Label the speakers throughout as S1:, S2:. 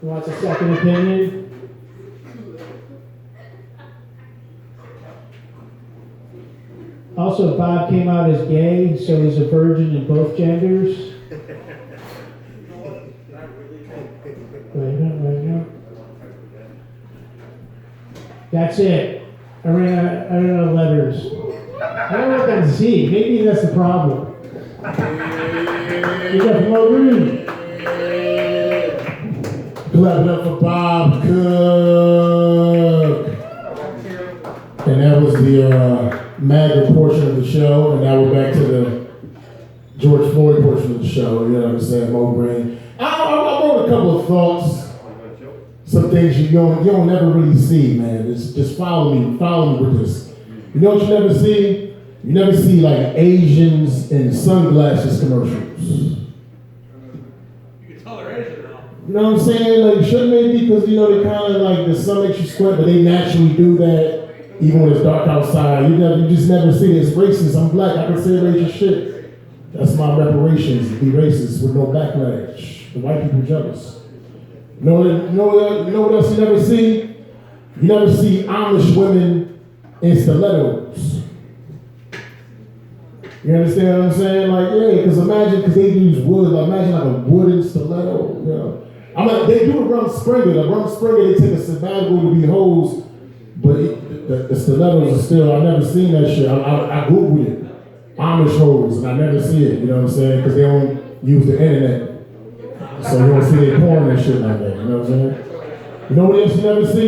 S1: Who wants a second opinion? Also, Bob came out as gay, so he's a virgin in both genders. That's it. I ran out of letters. I don't know if that's Z. Maybe that's the problem. You got Mo Green.
S2: Clap it up for Bob Cook. And that was the MAGA portion of the show, and now we're back to the George Floyd portion of the show. You know what I'm saying, Mo Green. I wrote a couple of thoughts. Some things you don't never really see, man. Just follow me with this. You know what you never see? You never see like Asians in sunglasses commercials.
S3: You can tell they're Asian now.
S2: You know what I'm saying? Like, shouldn't they be? Because, you know, they kind of like, the sun makes you sweat, but they naturally do that even when it's dark outside. You just never see it. It's racist. I'm black. I can say racist shit. That's my reparations, to be racist with no backlash. The white people jealous. You know what else you never see? You never see Amish women in stilettos. You understand what I'm saying? Like, yeah, because imagine, because they use wood, like imagine like a wooden stiletto, you know. I'm like, they do a Rum Springer. The Rum Springer, they take a sabbatical to be hoes, but the stilettos are still, I've never seen that shit. I Googled it, Amish hoes, and I never see it, you know what I'm saying? Because they don't use the internet. So you don't see their porn and shit like that, you know what I'm saying? You know what else you never see?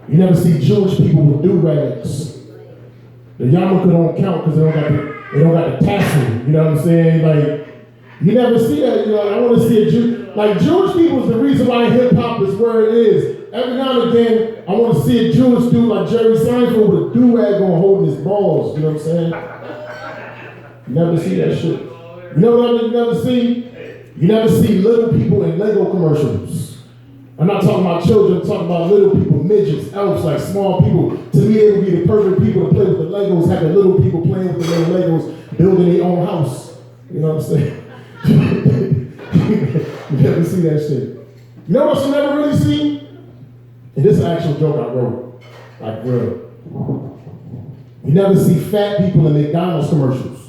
S2: You never see Jewish people with do-rags. The yarmulke don't count because they don't got the tassel, you know what I'm saying? Like, you never see that, you know, I want to see a Jew. Like, Jewish people is the reason why hip-hop is where it is. Every now and again, I want to see a Jewish dude like Jerry Seinfeld with a do-rag on holding his balls, you know what I'm saying? You never see that shit. You know what else you never see? You never see little people in Lego commercials. I'm not talking about children, I'm talking about little people, midgets, elves, like small people. To me, they would be the perfect people to play with the Legos, have the little people playing with the little Legos, building their own house. You know what I'm saying? You never see that shit. You know what you never really see? And this is an actual joke I wrote, like real. You never see fat people in McDonald's commercials.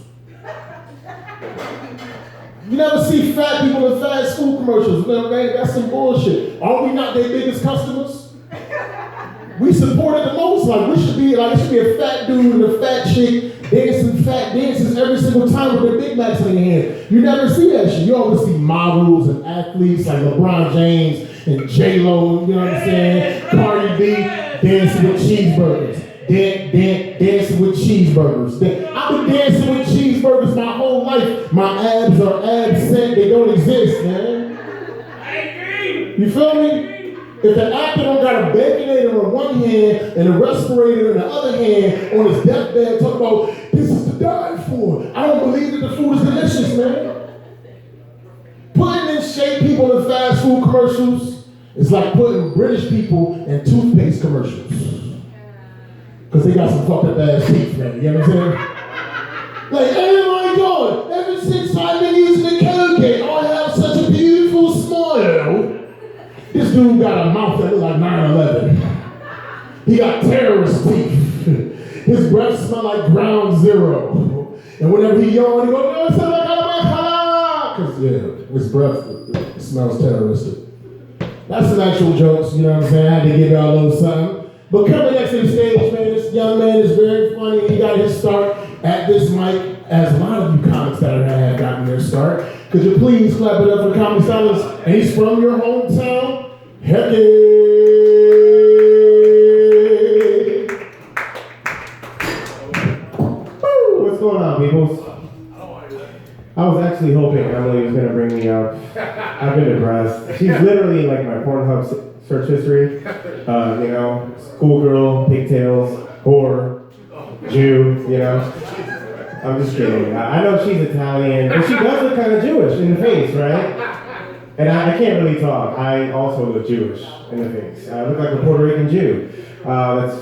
S2: You never see fat people in fast food commercials. Man, that's some bullshit. Are we not their biggest customers? We support it the most. Like, it should be a fat dude and a fat chick dancing fat dances every single time with their Big Macs in their hand. You never see that shit. You always see models and athletes like LeBron James and J-Lo, you know what I'm saying? Cardi B dancing with cheeseburgers. Dancing with cheeseburgers. I've been dancing with cheeseburgers my whole life. My abs are absent. They don't exist, man.
S3: I agree.
S2: You feel me? If the actor don't got a Baconator in one hand and a respirator in the other hand on his deathbed talking about, this is to die for, I don't believe that the food is delicious, man. Putting in shape people in fast food commercials is like putting British people in toothpaste commercials. Because they got some fucked up ass teeth, man. You know what I'm saying? Like, oh my God, ever since I've been using the Colgate, I have such a beautiful smile. This dude got a mouth that looks like 9/11. He got terrorist teeth. His breath smelled like ground zero. And whenever he yawned, he goes, because, yeah, his breath smells terroristic. That's some actual jokes, you know what I'm saying? I had to give y'all a little something. But coming next to the stage, man, this young man is very funny. He got his start at this mic, as a lot of you comics that have gotten their start. Could you please clap it up for Comedy Silence? And he's from your hometown, Hecky. Woo! What's going on, people? I was actually hoping Emily was going to bring me up. I've been depressed. She's literally like my Pornhub search history. You know, schoolgirl, pigtails, whore, Jew, you know. I'm just kidding. I know she's Italian, but she does look kind of Jewish in the face, right? And I can't really talk. I also look Jewish in the face. I look like a Puerto Rican Jew. That's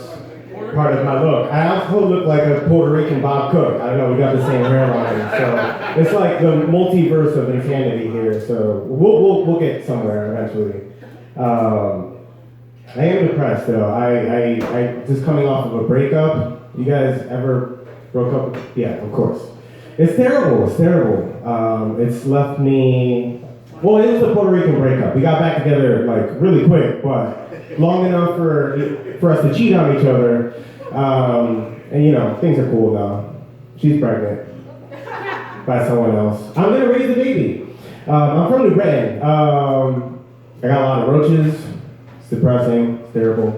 S2: part of my look. I also look like a Puerto Rican Bob Cook. I don't know, we got the same hairline. So it's like the multiverse of insanity here. So we'll get somewhere eventually.
S4: I am depressed though. I just coming off of a breakup. You guys ever broke up? Yeah, of course. It's terrible. It's terrible. It's left me. Well, it was a Puerto Rican breakup. We got back together like really quick, but long enough for us to cheat on each other. And you know, things are cool now. She's pregnant by someone else. I'm gonna raise a baby. I'm from New Britain. I got a lot of roaches. It's depressing. It's terrible.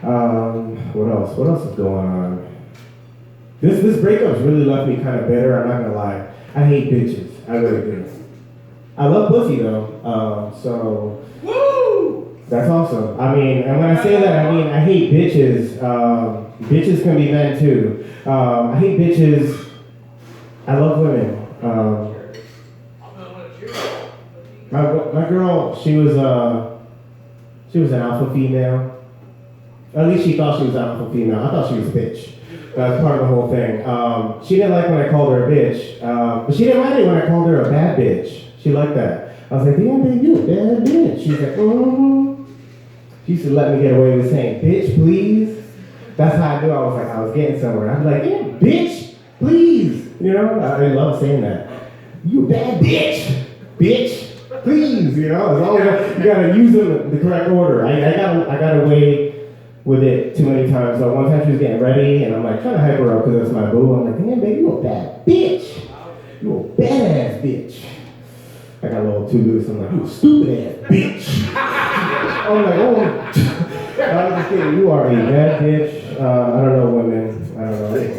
S4: What else? What else is going on? This breakup's really left me kind of bitter. I'm not gonna lie. I hate bitches. I really do. I love pussy though. So
S3: Woo!
S4: that's awesome. I mean, and when I say that, I mean I hate bitches. Bitches can be men too. I hate bitches. I love women. My girl, she was an alpha female. At least she thought she was an alpha female. I thought she was a bitch. That's part of the whole thing. She didn't like when I called her a bitch, but she didn't mind it when I called her a bad bitch. She liked that. I was like, damn, baby, you a bad bitch. She's like, She used to let me get away with saying, bitch, please. That's how I knew I was getting somewhere. I'd be like, yeah, bitch, please. You know, I love saying that. You a bad bitch, please. You know, as long as you gotta use them in the correct order. I got away with it too many times. So one time she was getting ready, and I'm like trying to hype her up because it's my boo. I'm like, damn, baby, you a bad bitch. You a badass bitch. I got a little too loose. I'm like, you a stupid ass bitch. I'm like, oh. I was just kidding. You are a bad bitch. I don't know women. I don't know women,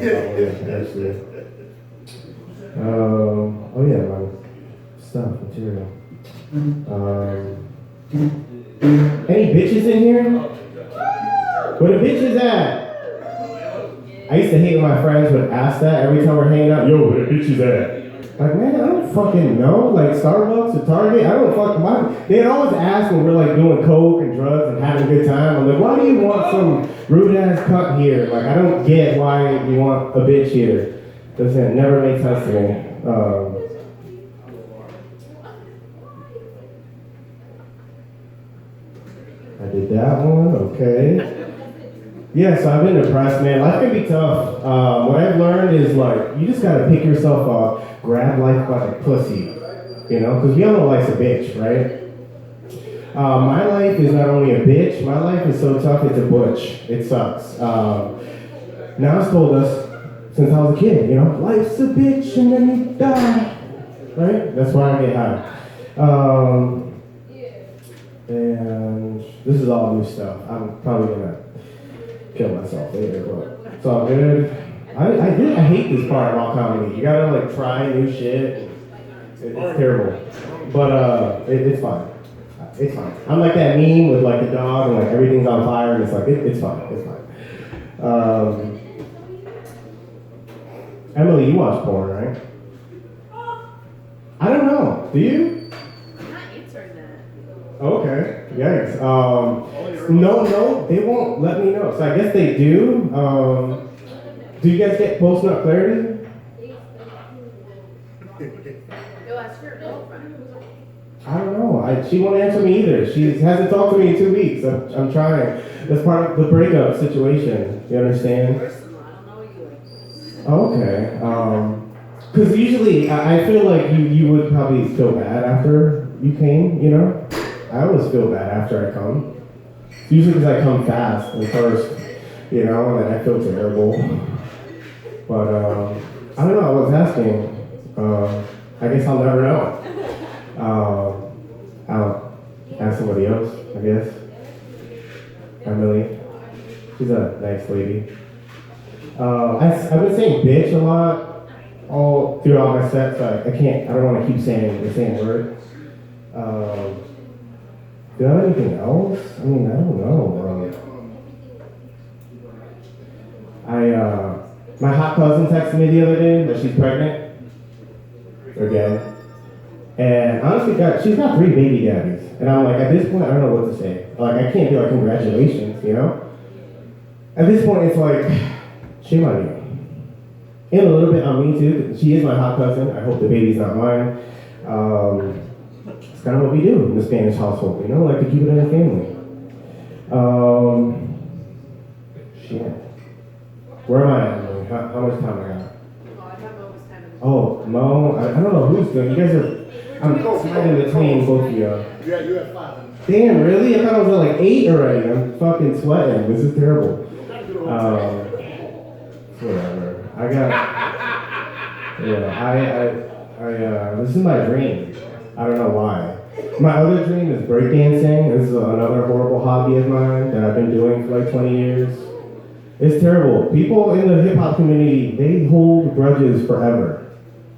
S4: actually. Oh yeah, my stuff, material. Any bitches in here? Where the bitches at? I used to hate when my friends would ask that every time we're hanging out. Yo, where the bitches at? Like, man, I don't fucking know. Like Starbucks or Target, I don't fucking mind. They'd always ask when we're like doing coke and drugs and having a good time. I'm like, why do you want some rude ass cunt here? Like, I don't get why you want a bitch here. It never made sense to me. I did that one, okay. Yeah, so I've been depressed, man. Life can be tough. What I've learned is like, you just gotta pick yourself up, grab life by the pussy, you know? Because we all know life's a bitch, right? My life is not only a bitch, my life is so tough, it's a butch. It sucks. Nas told us since I was a kid, you know, life's a bitch and then you die, right? That's why I get high. And this is all new stuff. I'm probably gonna kill myself later, but it's all good. I hate this part about comedy. You gotta like try new shit. It's terrible, but it's fine. It's fine. I'm like that meme with like the dog and like everything's on fire and it's like it's fine. It's fine. Emily, you watch porn, right? I don't know. Do you?
S5: I'm not answering that.
S4: Okay. Yikes. No, they won't let me know. So I guess they do. Do you guys get post-nut clarity?
S5: Go ask your girlfriend.
S4: I don't know. She won't answer me either. She hasn't talked to me in 2 weeks. I'm trying. That's part of the breakup situation. You understand?
S5: Personal, I don't know you.
S4: Oh, okay. Because usually I feel like you would probably feel bad after you came, you know? I always feel bad after I come. Usually because I come fast and first, you know, and then I feel terrible. But I don't know, I was asking. I guess I'll never know. I'll ask somebody else, I guess. Emily. She's a nice lady. I've been saying bitch a lot all throughout my sets. I don't want to keep saying the same word. Do I have anything else? I mean, I don't know. My hot cousin texted me the other day that she's pregnant again. And honestly, she's got 3 baby daddies. And I'm like, at this point, I don't know what to say. Like, I can't be like, congratulations, you know? At this point, it's like, shame on you. And a little bit on me, too. She is my hot cousin. I hope the baby's not mine. It's kind of what we do in the Spanish household, you know, like to keep it in the family. Shit. Where am I at, Emily? How much time I got?
S5: Oh, I have almost 10 minutes.
S4: Oh, Mo, I don't know who's doing. You guys are, I'm tied in between both of you.
S2: You had 5.
S4: Damn, really? I thought I was at like 8 already. I'm fucking sweating. This is terrible. Whatever. I got. Yeah, this is my dream. I don't know why. My other dream is breakdancing. This is another horrible hobby of mine that I've been doing for like 20 years. It's terrible. People in the hip hop community, they hold grudges forever.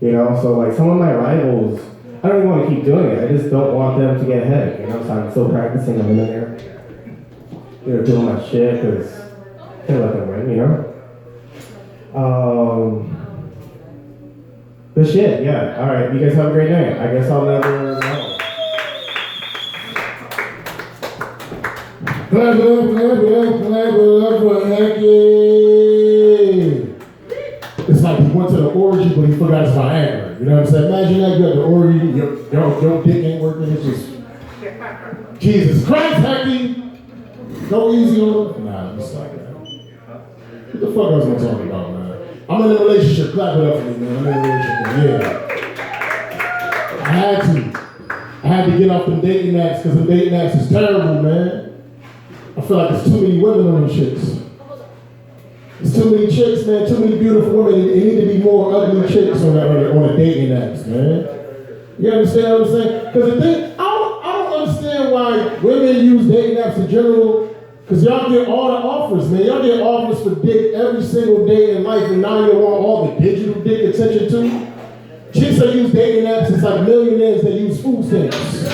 S4: You know, so like some of my rivals, I don't even want to keep doing it. I just don't want them to get ahead. You know, so I'm still practicing. I'm in there. They're doing my shit because I can't let them win, you know? But shit, yeah. All right, you guys have a great night. I guess I'll never know.
S2: Clap it up for Hecky. It's like he went to the orgy, but he forgot his Viagra. You know what I'm saying? Imagine that, you at the orgy, your dick ain't working, it's just, Jesus Christ, Hecky! Go easy on him. Nah, let me stop that. What the fuck else am I talking about, man? I'm in a relationship, clap it up for me, man. I'm in a relationship, yeah. I had to get off them dating apps, because them dating apps is terrible, man. I feel like there's too many women on them chicks. There's too many chicks, man, too many beautiful women. It need to be more ugly chicks on the dating apps, man. You understand what I'm saying? Because the thing, I don't understand why women use dating apps in general, because y'all get all the offers, man. Y'all get offers for dick every single day in life, and now you want all the digital dick attention too. Chicks that use dating apps, it's like millionaires that use food stamps.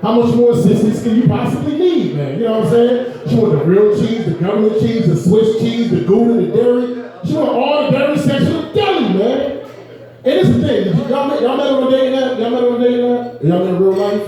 S2: How much more sissies can you possibly need, man? You know what I'm saying? She want the real cheese, the government cheese, the Swiss cheese, the Gouda, the dairy. She want all the dairy section of deli, man. And this is the thing, y'all met on a dating app? Y'all met on a dating app? Y'all met in real life?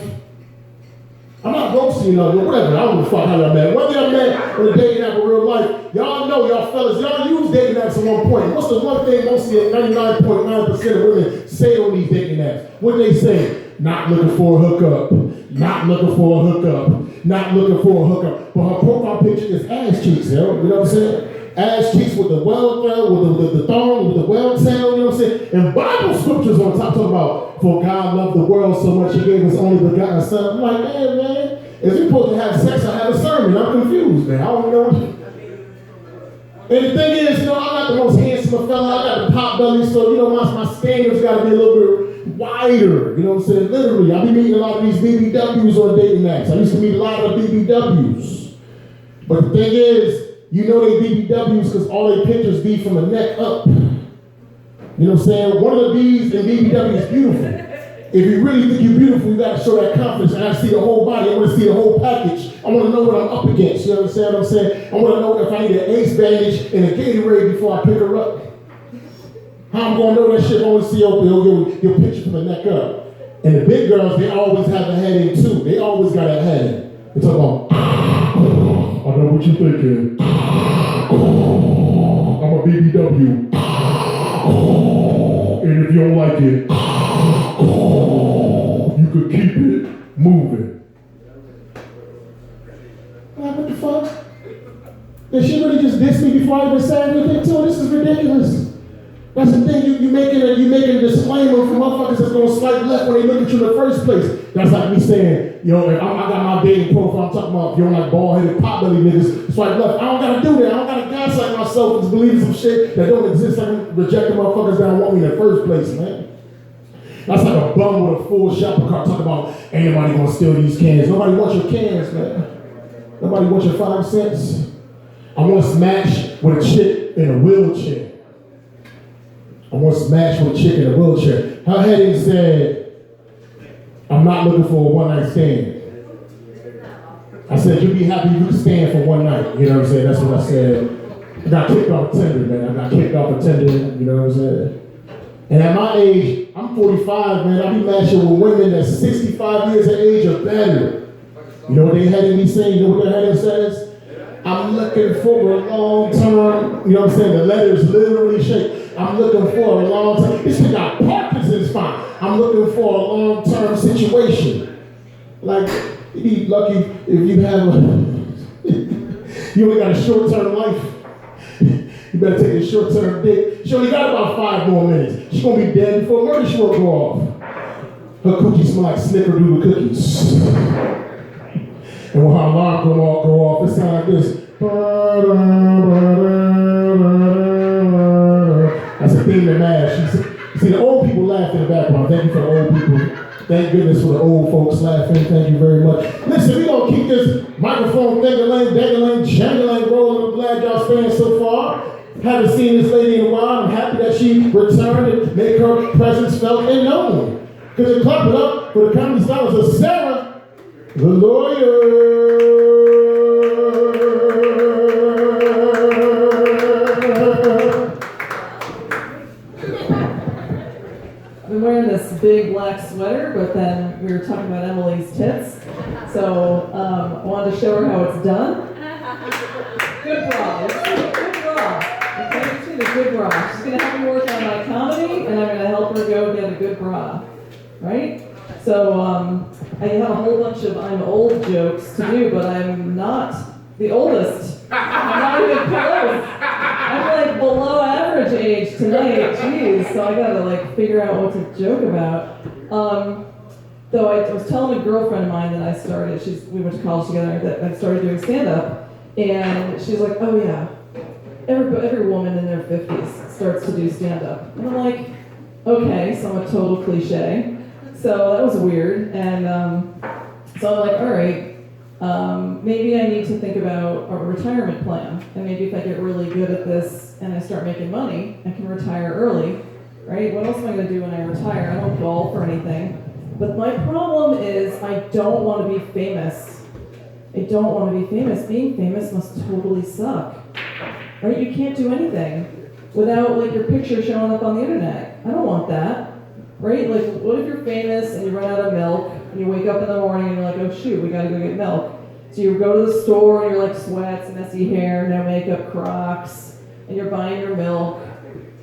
S2: I'm not roasting you, but whatever. I don't give a fuck how y'all met. Whether y'all met on a dating app in real life, y'all know, y'all fellas, y'all use dating apps at one point. What's the one thing mostly 99.9% of women say on these dating apps? What they say? Not looking for a hookup. Not looking for a hookup. Not looking for a hookup. But her profile picture is ass cheeks, yo. You know what I'm saying? Ass cheeks with the well, with the thong, with the well tail, you know what I'm saying? And Bible scriptures on top talking about, for God loved the world so much he gave his only begotten son. I'm like, man, if you're supposed to have sex or have a sermon, I'm confused, man. I don't know. And the thing is, you know, I'm not the most handsome fella. I got the pot belly, so, you know, my standards got to be a little bit wider. You know what I'm saying? Literally, I be meeting a lot of these BBWs on dating apps. I used to meet a lot of BBWs. But the thing is, you know they BBWs because all their pictures be from the neck up. You know what I'm saying? One of the B's in BBW is beautiful. If you really think you're beautiful, you got to show that confidence. And I see the whole body. I want to see the whole package. I want to know what I'm up against. You understand what I'm saying? I want to know if I need an ace bandage and a Gatorade before I pick her up. How I'm going to know that shit? I want to see your picture from the neck up. And the big girls, they always have a heading too. They always got a heading. They talk about, I know what you're thinking. I'm a BBW. And if you don't like it, you could keep it moving. Like, what the fuck? Did she really just diss me before I even said anything to her? This is ridiculous. That's the thing, you making a disclaimer for motherfuckers that's gonna swipe left when they look at you in the first place. That's like me saying, yo, if I got my dating profile, I'm talking about if you don't like bald-headed pot-belly niggas, swipe left. I don't gotta do that. I don't gotta gaslight myself into believing some shit that don't exist. I can reject the motherfuckers that don't want me in the first place, man. That's like a bum with a full shopper cart talking about, ain't nobody gonna steal these cans. Nobody wants your cans, man. Nobody wants your 5 cents. I wanna smash with a chick in a wheelchair. I want to smash with a chick in a wheelchair. Her heading said, I'm not looking for a one-night stand. I said, you'd be happy if you could stand for one night. You know what I'm saying? That's what I said. I got kicked off Tinder, man. I got kicked off of Tinder, you know what I'm saying? And at my age, I'm 45, man. I be matching with women that's 65 years of age or better. You know what they heading me saying? You know what their heading says? I'm looking for a long term, you know what I'm saying? The letters literally shake. I'm looking for a long time. This shit got Parkinson's fine. I'm looking for a long-term situation. Like, you'd be lucky if you have you only got a short-term life. You better take a short-term dick. She only got about 5 more minutes. She's gonna be dead before murder she won't go off. Her cookies smell like Snickerdoodle cookies. And when her alarm go off, it sounds like this. That's a theme of MASH. See, the old people laugh in the background. Thank you for the old people. Thank goodness for the old folks laughing. Thank you very much. Listen, we're going to keep this microphone dangling, jangling, rolling. I'm glad y'all staying so far. Haven't seen this lady in a while. I'm happy that she returned and make her presence felt and known. Because they clap it up for the comedy stars of Sarah, the lawyer.
S6: I've been wearing this big black sweater, but then we were talking about Emily's tits. So I wanted to show her how it's done. Good bra. Good bra. Okay, she's a good bra. She's going to help me work on my comedy, and I'm going to help her go get a good bra. Right? So I have a whole bunch of I'm old jokes to do, but I'm not the oldest. I'm not even close. I'm like below average age tonight. Jeez, so I gotta like figure out what to joke about. Though I was telling a girlfriend of mine that I started. We went to college together. That I started doing stand up, and she's like, "Oh yeah, every woman in their 50s starts to do stand up." And I'm like, "Okay, so I'm a total cliche." So that was weird, and so I'm like, "All right." Maybe I need to think about a retirement plan, and maybe if I get really good at this and I start making money, I can retire early, right? What else am I going to do when I retire? I don't golf or anything. But my problem is I don't want to be famous. I don't want to be famous. Being famous must totally suck, right? You can't do anything without like your picture showing up on the internet. I don't want that, right? Like, what if you're famous and you run out of milk? And you wake up in the morning and you're like, oh shoot, we gotta go get milk. So you go to the store and you're like sweats, messy hair, no makeup, Crocs, and you're buying your milk,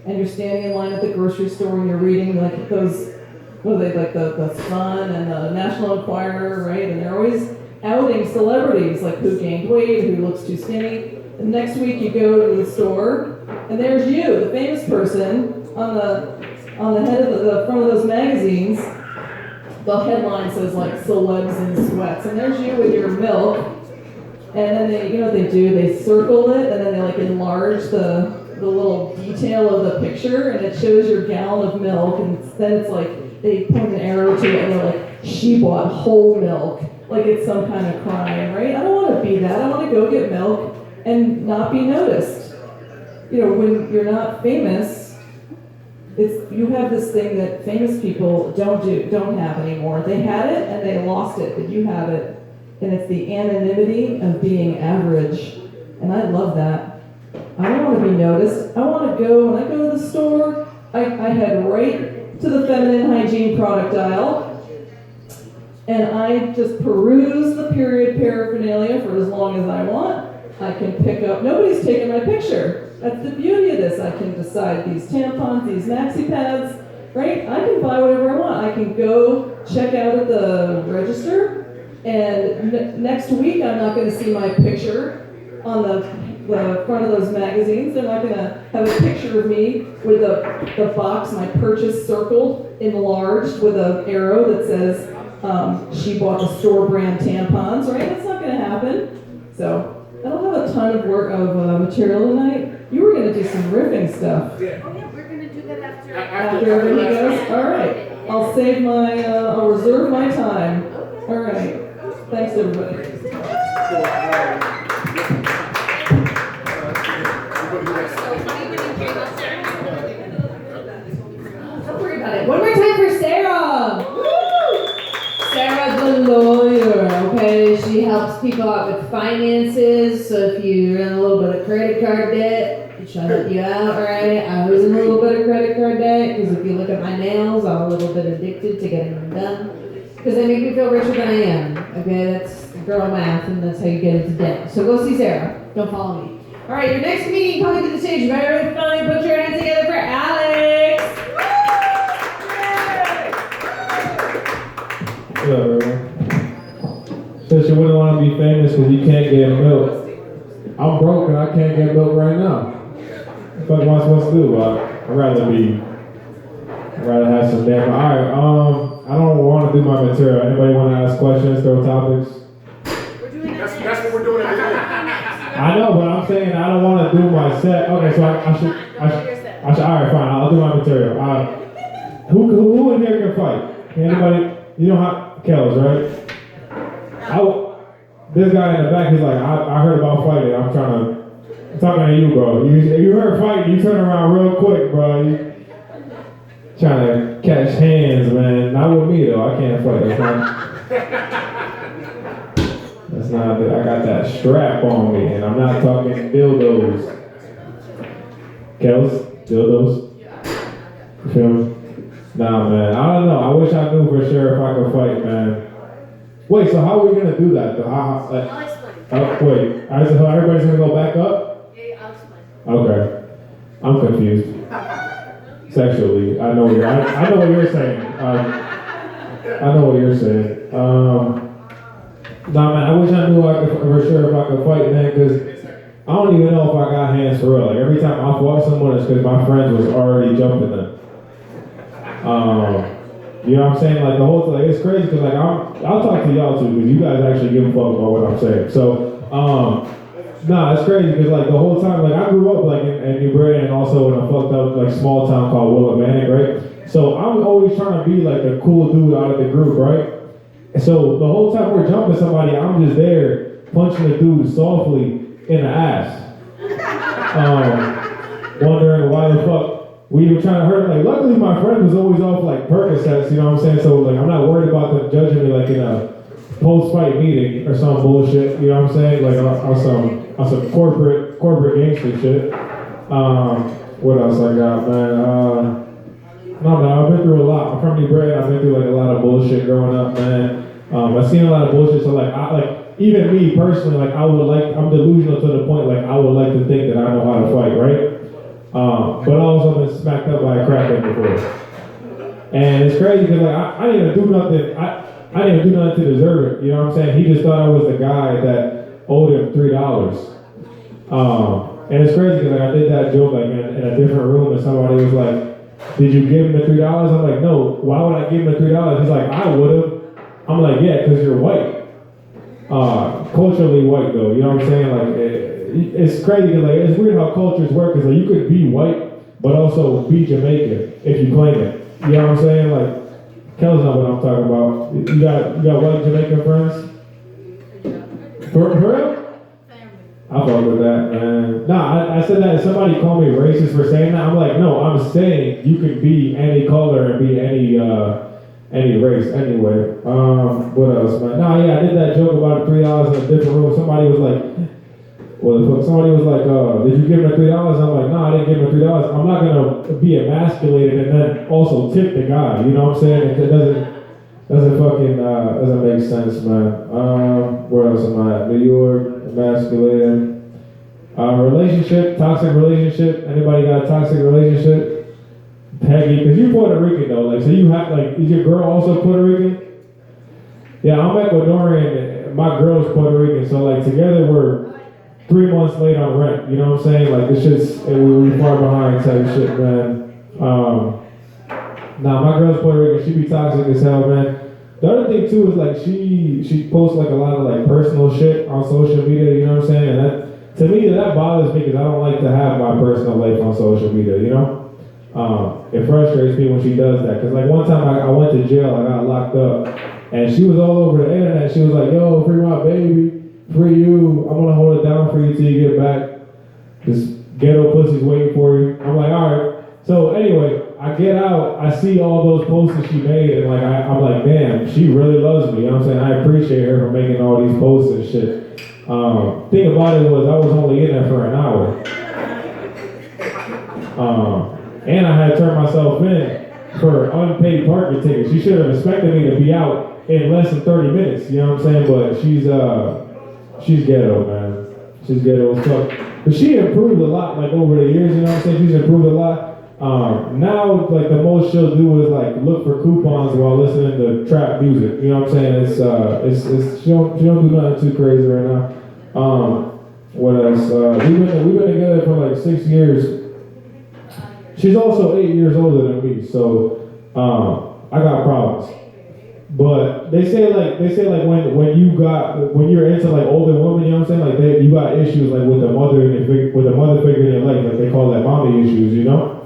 S6: and you're standing in line at the grocery store and you're reading like those, what are they, like the Sun and the National Enquirer, right? And they're always outing celebrities, like who gained weight, who looks too skinny. And next week you go to the store and there's you, the famous person, on the head of the front of those magazines. The headline says like celebs in sweats, and there's you with your milk, and then they, you know what they do? They circle it, and then they like enlarge the little detail of the picture, and it shows your gallon of milk, and then it's like they point an arrow to it, and they're like, she bought whole milk, like it's some kind of crime, right? I don't want to be that. I want to go get milk and not be noticed. You know, when you're not famous. You have this thing that famous people don't have anymore. They had it and they lost it, but you have it, and it's the anonymity of being average, and I love that. I don't want to be noticed. I want to go, when I go to the store, I head right to the feminine hygiene product aisle, and I just peruse the period paraphernalia for as long as I want. I can pick up, nobody's taking my picture. That's the beauty of this. I can decide these tampons, these maxi pads, right? I can buy whatever I want. I can go check out at the register, and next week I'm not going to see my picture on the front of those magazines. They're not going to have a picture of me with the box, my purchase circled, enlarged with an arrow that says she bought the store brand tampons, right? That's not going to happen. So I don't have a ton of material tonight. You were going to do some riffing stuff.
S5: Oh yeah, we're gonna do that after.
S6: After everybody goes? All right. I'll save I'll reserve my time. All right. Thanks, everybody.
S5: Don't worry about it. One more time for Sarah. Woo! Sarah's the lawyer, okay? She helps people out with finances, so if you're in a little bit of credit card debt, she'll help you out, alright? I was in a little bit of credit card debt, because if you look at my nails, I'm a little bit addicted to getting them done, because they make me feel richer than I am, okay? That's girl math, and that's how you get into debt. So go see Sarah. Don't follow me. Alright, your next comedian coming to the stage. Very funny. Put your hands together for Alex. Woo!
S7: What's up, everyone? Says you wouldn't want to be famous because you can't get milk. I'm broke and I can't get milk right now. What am I supposed to do? I'd rather have some damn. Alright, I don't want to do my material. Anybody want to ask questions, throw topics?
S2: That's what we're doing at the end.
S7: I know, but I'm saying I don't want to do my set. Okay, so I should. Alright, fine. I'll do my material. Who in here can fight? Anybody? You know how Kells, right? This guy in the back, he's like, I heard about fighting. I'm talking to you, bro. You heard fighting, you turn around real quick, bro. You trying to catch hands, man. Not with me though. I can't fight. That's not. I got that strap on me, and I'm not talking dildos. Kells, dildos. You feel me? Nah, man. I don't know. I wish I knew for sure if I could fight, man. Wait, so how are we gonna do that? Though?
S8: I'll explain.
S7: Wait. So everybody's gonna go back up?
S8: Yeah, I'll explain.
S7: Okay. I'm confused. Sexually, I know what you're saying. I know what you're saying. Nah, man. I wish I knew for sure if I could fight, man, because I don't even know if I got hands for real. Like every time I fought someone, it's because my friend was already jumping them. You know what I'm saying? Like the whole thing, it's crazy because like I'll talk to y'all too because you guys actually give a fuck about what I'm saying. So, nah, it's crazy because like the whole time, like I grew up like in New Britain and also in a fucked up like small town called Willimantic, right? So I'm always trying to be like the cool dude out of the group, right? And so the whole time we're jumping somebody, I'm just there punching the dude softly in the ass, wondering why the fuck we were trying to hurt. Like, luckily my friend was always off like Percocets, you know what I'm saying? So like, I'm not worried about them judging me like in a post-fight meeting or some bullshit. You know what I'm saying? Like on some corporate gangster shit. What else I got, man? No, man, I've been through a lot. I'm from New Britain. I've been through like a lot of bullshit growing up, man. I've seen a lot of bullshit. So like, even me personally, like I'm delusional to the point like I would like to think that I know how to fight, right? But I also been smacked up by a crackhead before. And it's crazy because like I didn't even do nothing. I didn't even do nothing to deserve it. You know what I'm saying? He just thought I was the guy that owed him $3. And it's crazy because like I did that joke like in a different room and somebody was like, "Did you give him the $3?" I'm like, "No. Why would I give him the $3?" He's like, "I would have." I'm like, "Yeah, because you're white." Culturally white though. You know what I'm saying? Like. It's crazy because like it's weird how cultures work. Cause like you could be white but also be Jamaican if you claim it. You know what I'm saying? Like Kells know what I'm talking about. You got white Jamaican friends? For real? I fuck with that, man. Nah, I said that somebody called me racist for saying that. I'm like, no, I'm saying you can be any color and be any race anyway. What else, man? Nah, yeah, I did that joke about $3 in a different room. Somebody was like, somebody was like, "Did you give him the $3?" I'm like, "No, I didn't give him the $3. I'm not gonna be emasculated and then also tip the guy." You know what I'm saying? It doesn't make sense, man. Where else am I at? New York, emasculated. Relationship, toxic relationship. Anybody got a toxic relationship? Peggy, because you're Puerto Rican though. Like, so you have like, is your girl also Puerto Rican? Yeah, I'm Ecuadorian. My girl's Puerto Rican, so like together we're 3 months late on rent, you know what I'm saying? Like, it's just, we far behind type shit, man. Nah, my girl's Puerto Rican, she be toxic as hell, man. The other thing, too, is, like, she posts, like, a lot of, like, personal shit on social media, you know what I'm saying? And that, to me, that bothers me because I don't like to have my personal life on social media, you know? It frustrates me when she does that. Because, like, one time I went to jail, I got locked up, and she was all over the internet. She was like, "Yo, free my baby. Free you, I'm gonna hold it down for you till you get back. This ghetto pussy's waiting for you." I'm like, alright. So anyway, I get out, I see all those posts that she made, and like I'm like, damn, she really loves me. You know what I'm saying? I appreciate her for making all these posts and shit. Thing about it was I was only in there for an hour. And I had turned myself in for unpaid parking tickets. She should have expected me to be out in less than 30 minutes, you know what I'm saying? But she's ghetto, man. She's ghetto as fuck. But she improved a lot, like, over the years, you know what I'm saying? She's improved a lot. Now, like the most she'll do is like look for coupons while listening to trap music. You know what I'm saying? It's she don't do nothing too crazy right now. What else? We've been together for like 6 years. She's also 8 years older than me, so I got problems. But they say like when you're into like older women, you know what I'm saying? Like you got issues like with the mother figure in your life, like they call that mommy issues, you know?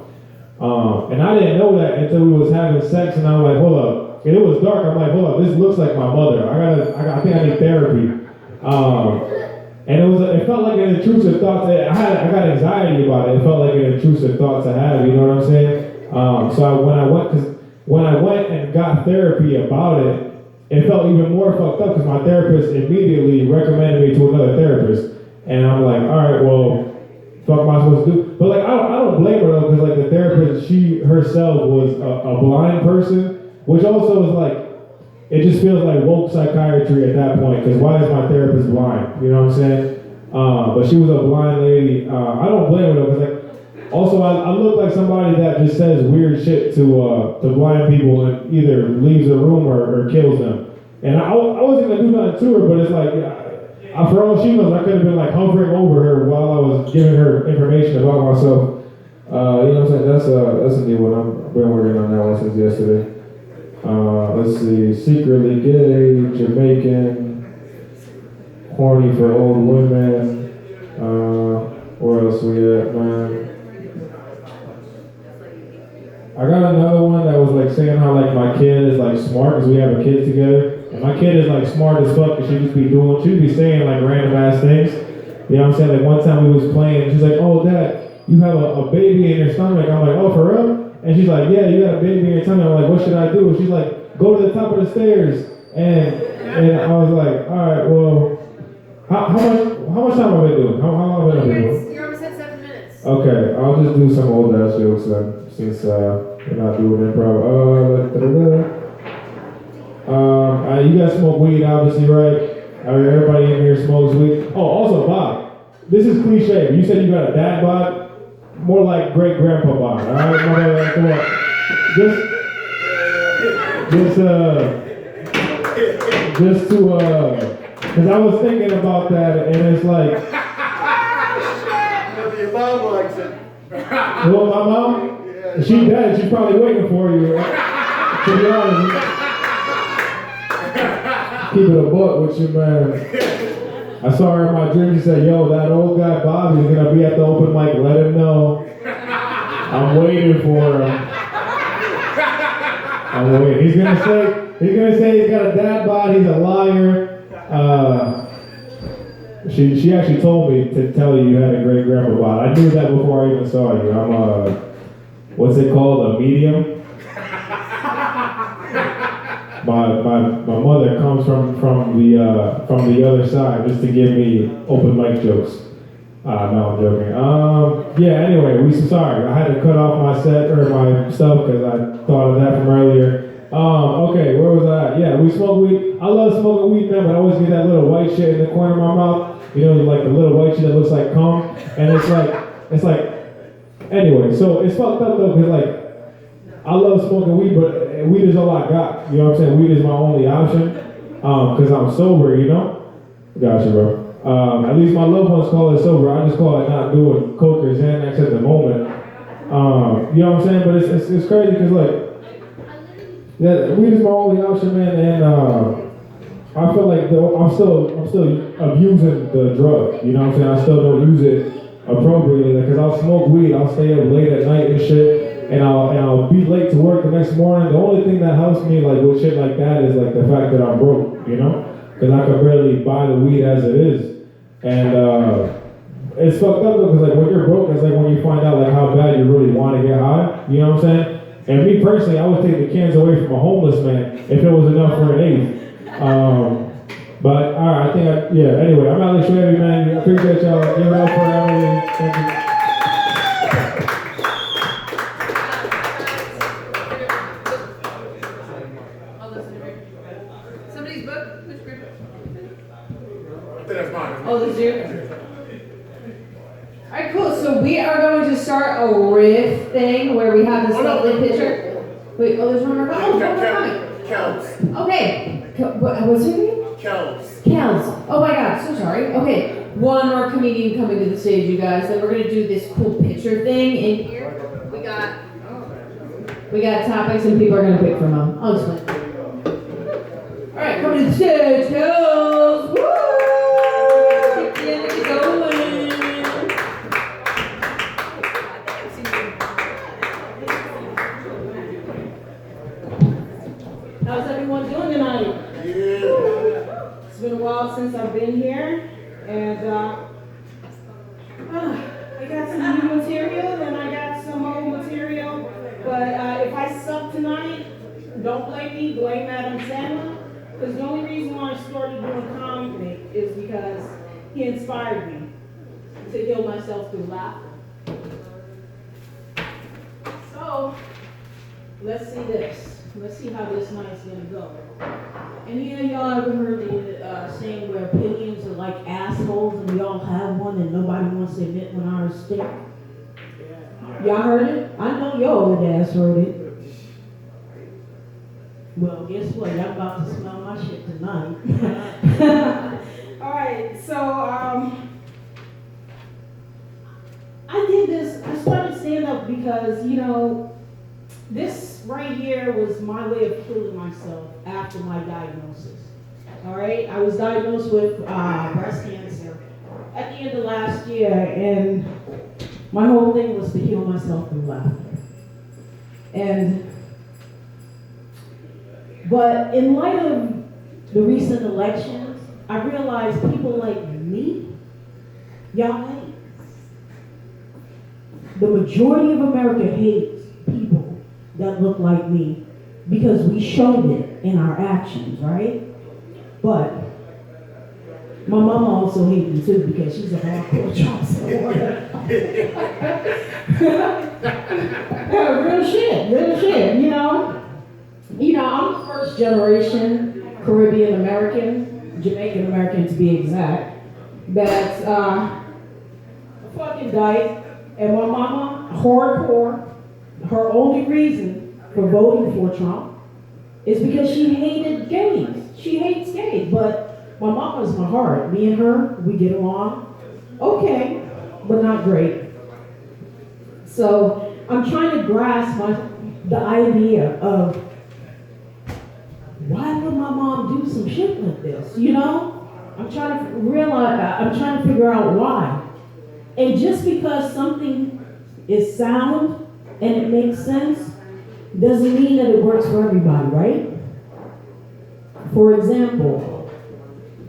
S7: And I didn't know that until we was having sex, and I'm like, hold up. And it was dark. I'm like, hold up, this looks like my mother. I think I need therapy. And it felt like an intrusive thought. I got anxiety about it. It felt like an intrusive thought to have. You know what I'm saying? So when I went and got therapy about it, it felt even more fucked up because my therapist immediately recommended me to another therapist, and I'm like, all right, well. Fuck am I supposed to do? But like I don't blame her though, because like the therapist, she herself was a blind person, which also is like, it just feels like woke psychiatry at that point, because why is my therapist blind? You know what I'm saying? But she was a blind lady. I don't blame her though, because like also I look like somebody that just says weird shit to blind people and either leaves a room or kills them. And I wasn't gonna do nothing to her, but it's like. For all she knows, I could have been like hovering over her while I was giving her information about myself. You know what I'm saying? That's a new one. I've been working on that one since yesterday. Let's see. Secretly gay, Jamaican, horny for old women. Where else we at, man? I got another one that was like saying how like my kid is like smart because we have a kid together. And my kid is like smart as fuck, and she'd be saying like random ass things. You know what I'm saying? Like one time we was playing, and she's like, oh dad, you have a baby in your stomach. I'm like, oh for real? And she's like, yeah, you got a baby in your stomach. I'm like, what should I do? And she's like, go to the top of the stairs. And I was like, all right, well, how much time have I been doing? How long have I been doing?
S8: You're almost at 7 minutes.
S7: Okay, I'll just do some old ass jokes then, since we're not doing improv. You guys smoke weed, obviously, right? Everybody in here smokes weed. Oh, also, Bob, this is cliche. You said you got a dad bod, more like great grandpa bod. All right, come on. Just to, because I was thinking about that, and it's like.
S3: Your mom likes it.
S7: Well, my mom, she dead. She's probably waiting for you. To be honest. Keep it a buck with you, man. I saw her in my dream. She said, yo, that old guy Bobby is going to be at the open mic. Let him know. I'm waiting for him. I'm waiting. He's going to say he's got a dad bod. He's a liar. She actually told me to tell you had a great grandpa bod. I knew that before I even saw you. I'm what's it called? A medium? My mother comes from the other side just to give me open mic jokes. No, I'm joking. Yeah. Anyway, sorry. I had to cut off my set or my stuff because I thought of that from earlier. Okay, where was I at? Yeah, we smoke weed. I love smoking weed, man, but I always get that little white shit in the corner of my mouth. You know, like the little white shit that looks like cum, and it's like. Anyway, so it's fucked up though, because like. I love smoking weed, but weed is all I got. You know what I'm saying? Weed is my only option. Because I'm sober, you know? Gotcha, bro. At least my loved ones call it sober. I just call it not doing coke or Xanax at the moment. You know what I'm saying? But it's crazy because, like, yeah, weed is my only option, man. And I feel like I'm still abusing the drug. You know what I'm saying? I still don't use it appropriately. Because I'll smoke weed, I'll stay up late at night and shit. And I'll be late to work the next morning. The only thing that helps me like with shit like that is like the fact that I'm broke, you know? Because I could barely buy the weed as it is. And it's fucked up though, because like when you're broke, it's like when you find out like how bad you really want to get high. You know what I'm saying? And me personally, I would take the cans away from a homeless man if it was enough for an eighth. But all right, anyway, I'm Alex Schwebe, man. I appreciate y'all. Give it up for Emily. Thank you.
S5: Somebody's book? Who's group?
S3: I think that's mine.
S5: Oh, the zoo. Alright, cool. So we are going to start a riff thing where we have this lovely picture. Wait, oh, there's one more coming. Oh, one more coming.
S2: Counts.
S5: Okay. What's your name?
S2: Counts.
S5: Kels. Oh my god, so sorry. Okay. One more comedian coming to the stage, you guys. Then we're gonna do this cool picture thing in here. We got topics and people are gonna pick from them. I'll explain. Alright, coming to the stage, Kels! Woo! Get the energy going.
S9: How's everyone doing tonight?
S2: Yeah.
S9: It's been a while since I've been here, and I got some new material and I got some old material. But if I suck tonight, don't blame me, blame Adam Sandler. Because the only reason why I started doing comedy is because he inspired me to heal myself through laughter. So, let's see this. Let's see how this night's gonna go. Any of y'all ever heard the saying where opinions are like assholes and we all have one and nobody wants to admit when ours stink? Y'all heard it? I know your old ass heard it. Well, guess what? Y'all about to smell my shit tonight. Alright, so I did this, I started stand up because, you know, this right here was my way of killing myself after my diagnosis. All right, I was diagnosed with breast cancer at the end of last year, and my whole thing was to heal myself through laughter. But in light of the recent elections, I realized people like me, y'all hate. The majority of America hates people that look like me because we showed it in our actions, right? But my mama also hates me too because she's a hardcore Trump supporter. Yeah, real shit, you know. I'm the first generation Caribbean American, Jamaican American to be exact, that fucking died, and my mama, hardcore. Her only reason for voting for Trump is because she hated gays. She hates gays, but my mama's my heart. Me and her, we get along. Okay, but not great. So I'm trying to grasp the idea of why would my mom do some shit like this, you know? I'm trying to figure out why. And just because something is sound and it makes sense, doesn't mean that it works for everybody, right? For example,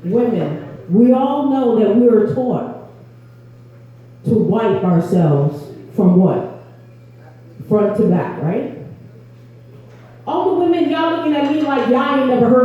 S9: women, we all know that we are taught to wipe ourselves from what? Front to back, right? All the women, y'all looking at me like y'all ain't never heard